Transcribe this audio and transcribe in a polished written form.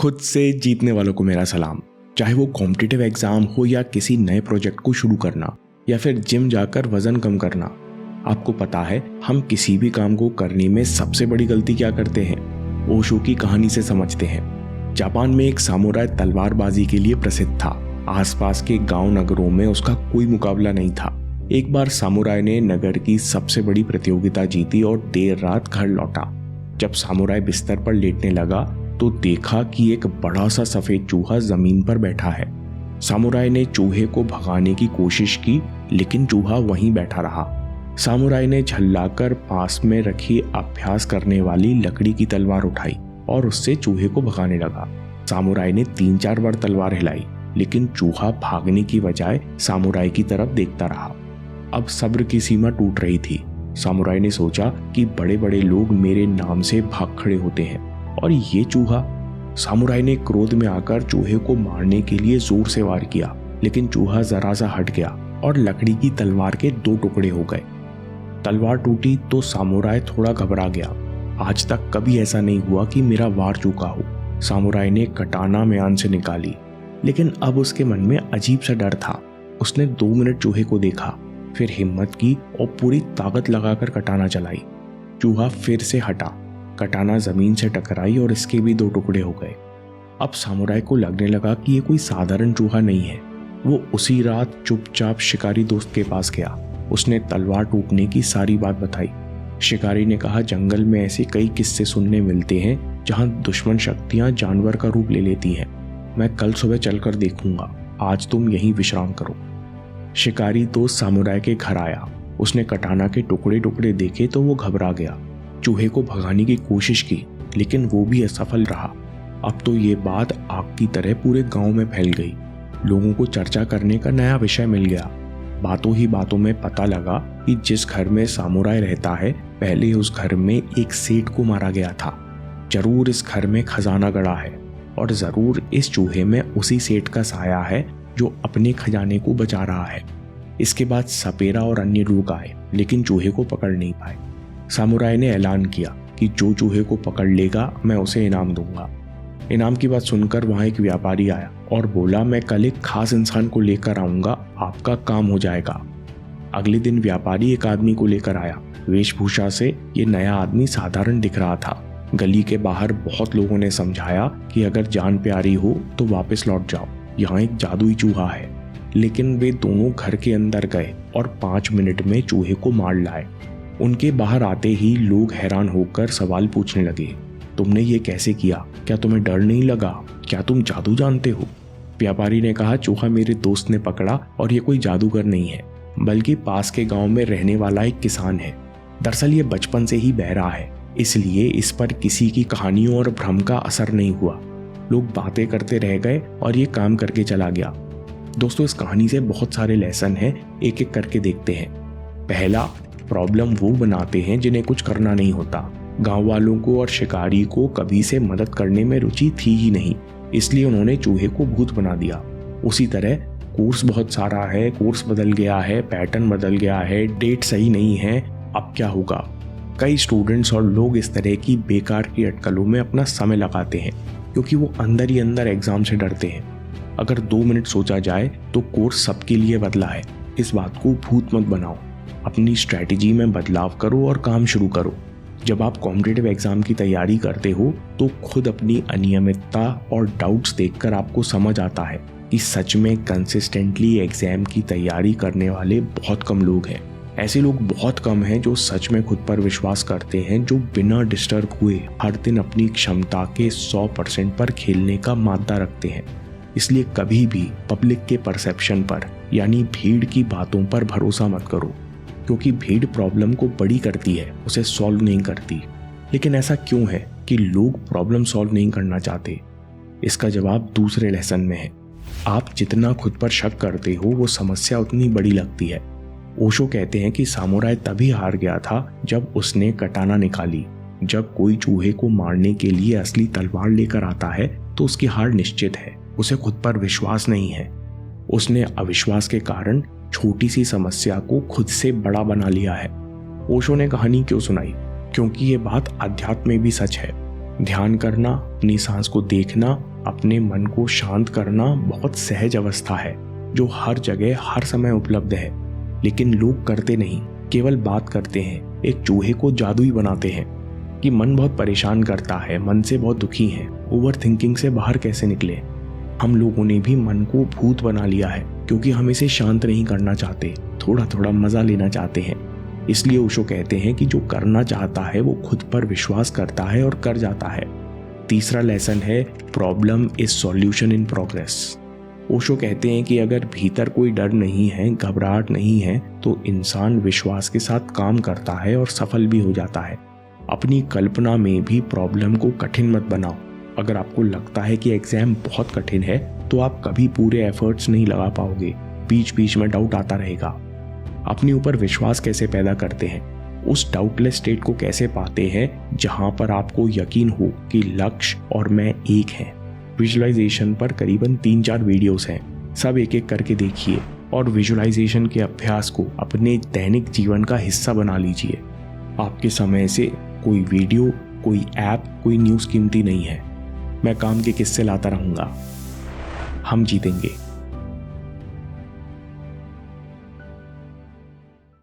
खुद से जीतने वालों को मेरा सलाम। चाहे वो कॉम्पिटिटिव एग्जाम हो या किसी नए प्रोजेक्ट को शुरू करना या फिर जिम जाकर वजन कम करना, आपको पता है हम किसी भी काम को करने में सबसे बड़ी गलती क्या करते हैं? ओशो की कहानी से समझते हैं। जापान में एक सामुराई तलवारबाजी के लिए प्रसिद्ध था। आसपास के गांव नगरों में उसका कोई मुकाबला नहीं था। एक बार सामुराई ने नगर की सबसे बड़ी प्रतियोगिता जीती और देर रात घर लौटा। जब सामुराई बिस्तर पर लेटने लगा तो देखा कि एक बड़ा सा सफेद चूहा जमीन पर बैठा है। सामुराई ने चूहे को भगाने की कोशिश की, लेकिन चूहा वहीं बैठा रहा। सामुराई ने झल्लाकर पास में रखी अभ्यास करने वाली लकड़ी की तलवार उठाई और उससे चूहे को भगाने लगा। सामुराई ने 3-4 बार तलवार हिलाई, लेकिन चूहा भागने की बजाय सामुराई की तरफ देखता रहा। अब सब्र की सीमा टूट रही थी। सामुराई ने सोचा कि बड़े बड़े लोग मेरे नाम से भाग खड़े होते हैं और ये चूहा। सामुराई ने क्रोध में आकर चूहे को मारने के लिए जोर से वार किया, लेकिन चूहा जरा सा हट गया और लकड़ी की तलवार के 2 टुकड़े हो गए। तलवार टूटी तो सामुराई थोड़ा घबरा गया। आज तक कभी ऐसा नहीं हुआ कि मेरा वार चूका हो। सामुराई ने कटाना म्यान से निकाली, लेकिन अब उसके मन में अजीब सा डर था। उसने 2 मिनट चूहे को देखा, फिर हिम्मत की और पूरी ताकत लगाकर कटाना चलाई। चूहा फिर से हटा, कटाना जमीन से टकराई और इसके भी 2 टुकड़े हो गए। अब सामुराई को लगने लगा कि ये कोई साधारण चूहा नहीं है। वो उसी रात चुपचाप शिकारी दोस्त के पास गया। उसने तलवार टूटने की सारी बात बताई। शिकारी ने कहा, जंगल में ऐसे कई किस्से सुनने मिलते हैं जहां दुश्मन शक्तियां जानवर का रूप ले लेती हैं। मैं कल सुबह चलकर देखूंगा, आज तुम यहीं विश्राम करो। शिकारी दोस्त सामुराई के घर आया। उसने कटाना के टुकड़े टुकड़े देखे तो वो घबरा गया। चूहे को भगाने की कोशिश की, लेकिन वो भी असफल रहा। अब तो ये बात आग की तरह पूरे गांव में फैल गई। लोगों को चर्चा करने का नया विषय मिल गया। बातों ही बातों में पता लगा कि जिस घर में सामुराई रहता है, पहले उस घर में एक सेठ को मारा गया था। जरूर इस घर में खजाना गड़ा है और जरूर इस चूहे में उसी सेठ का साया है जो अपने खजाने को बचा रहा है। इसके बाद सपेरा और अन्य लोग आए, लेकिन चूहे को पकड़ नहीं पाए। सामुराई ने ऐलान किया कि जो चूहे को पकड़ लेगा मैं उसे इनाम दूंगा। इनाम की बात सुनकर वहां एक व्यापारी आया और बोला, मैं कल एक खास इंसान को लेकर आऊंगा, आपका काम हो जाएगा। अगले दिन व्यापारी एक आदमी को लेकर आया। वेशभूषा से ये नया आदमी साधारण दिख रहा था। गली के बाहर बहुत लोगों ने समझाया कि अगर जान प्यारी हो तो वापस लौट जाओ, यहाँ एक जादुई चूहा है। लेकिन वे दोनों घर के अंदर गए और 5 मिनट में चूहे को मार लाए। उनके बाहर आते ही लोग हैरान होकर सवाल पूछने लगे, तुमने ये कैसे किया? क्या तुम्हें डर नहीं लगा? क्या तुम जादू जानते हो? व्यापारी ने कहा, चूहा मेरे दोस्त ने पकड़ा और ये कोई जादूगर नहीं है, बल्कि पास के गांव में रहने वाला एक किसान है। दरअसल ये बचपन से ही बहरा है, इसलिए इस पर किसी की कहानियों और भ्रम का असर नहीं हुआ। लोग बातें करते रह गए और ये काम करके चला गया। दोस्तों, इस कहानी से बहुत सारे लेसन हैं, एक एक करके देखते हैं। पहला, प्रॉब्लम वो बनाते हैं जिन्हें कुछ करना नहीं होता। गांव वालों को और शिकारी को कभी से मदद करने में रुचि थी ही नहीं, इसलिए उन्होंने चूहे को भूत बना दिया। उसी तरह कोर्स बहुत सारा है, कोर्स बदल गया है, पैटर्न बदल गया है, डेट सही नहीं है, अब क्या होगा? कई स्टूडेंट्स और लोग इस तरह की बेकार की अटकलों में अपना समय लगाते हैं क्योंकि वो अंदर ही अंदर एग्जाम से डरते हैं। अगर 2 मिनट सोचा जाए तो कोर्स सबके लिए बदला है। इस बात को भूत मत बनाओ, अपनी स्ट्रैटेजी में बदलाव करो और काम शुरू करो। जब आप कॉम्पिटिटिव एग्जाम की तैयारी करते हो तो खुद अपनी अनियमितता और डाउट्स देखकर आपको समझ आता है कि सच में कंसिस्टेंटली एग्जाम की तैयारी करने वाले बहुत कम लोग हैं। ऐसे लोग बहुत कम हैं जो सच में खुद पर विश्वास करते हैं, जो बिना डिस्टर्ब हुए हर दिन अपनी क्षमता के 100% पर खेलने का मादा रखते हैं। इसलिए कभी भी पब्लिक के परसेप्शन पर यानी भीड़ की बातों पर भरोसा मत करो, क्योंकि भीड़ प्रॉब्लम को बड़ी करती है, उसे सॉल्व नहीं करती। लेकिन ऐसा क्यों है कि लोग प्रॉब्लम सॉल्व नहीं करना चाहते? इसका जवाब दूसरे लेसन में है। आप जितना खुद पर शक करते हो वो समस्या उतनी बड़ी लगती है। ओशो कहते हैं कि सामुराई तभी हार गया था जब उसने कटाना निकाली। जब कोई चूहे को मारने के लिए असली तलवार लेकर आता है तो उसकी हार निश्चित है। उसे खुद पर विश्वास नहीं है। उसने अविश्वास के कारण छोटी सी समस्या को खुद से बड़ा बना लिया है। ओशो ने कहानी क्यों सुनाई? क्योंकि ये बात अध्यात्म में भी सच है। ध्यान करना, अपनी सांस को देखना, अपने मन को शांत करना बहुत सहज अवस्था है जो हर जगह हर समय उपलब्ध है, लेकिन लोग करते नहीं, केवल बात करते हैं। एक चूहे को जादुई बनाते हैं कि मन बहुत परेशान करता है, मन से बहुत दुखी है, ओवर थिंकिंग से बाहर कैसे निकले। हम लोगों ने भी मन को भूत बना लिया है क्योंकि हम इसे शांत नहीं करना चाहते, थोड़ा थोड़ा मजा लेना चाहते हैं। इसलिए ओशो कहते हैं कि जो करना चाहता है वो खुद पर विश्वास करता है और कर जाता है। तीसरा लेसन है problem is solution in progress. Osho कहते हैं कि अगर भीतर कोई डर नहीं है, घबराहट नहीं है, तो इंसान विश्वास के साथ काम करता है और सफल भी हो जाता है। अपनी कल्पना में भी प्रॉब्लम को कठिन मत बनाओ। अगर आपको लगता है कि एग्जाम बहुत कठिन है तो आप कभी पूरे एफर्ट्स नहीं लगा पाओगे, बीच बीच में डाउट आता रहेगा। अपने ऊपर विश्वास कैसे पैदा करते हैं, उस डाउटलेस स्टेट को कैसे पाते हैं जहां पर आपको यकीन हो कि लक्ष्य और मैं एक हैं। विजुअलाइजेशन पर करीबन 3-4 वीडियोस हैं, सब एक एक करके देखिए और विजुअलाइजेशन के अभ्यास को अपने दैनिक जीवन का हिस्सा बना लीजिए। आपके समय से कोई वीडियो, कोई ऐप, कोई न्यूज़ कीमती नहीं है। मैं काम के किस्से लाता रहूंगा। हम जीतेंगे।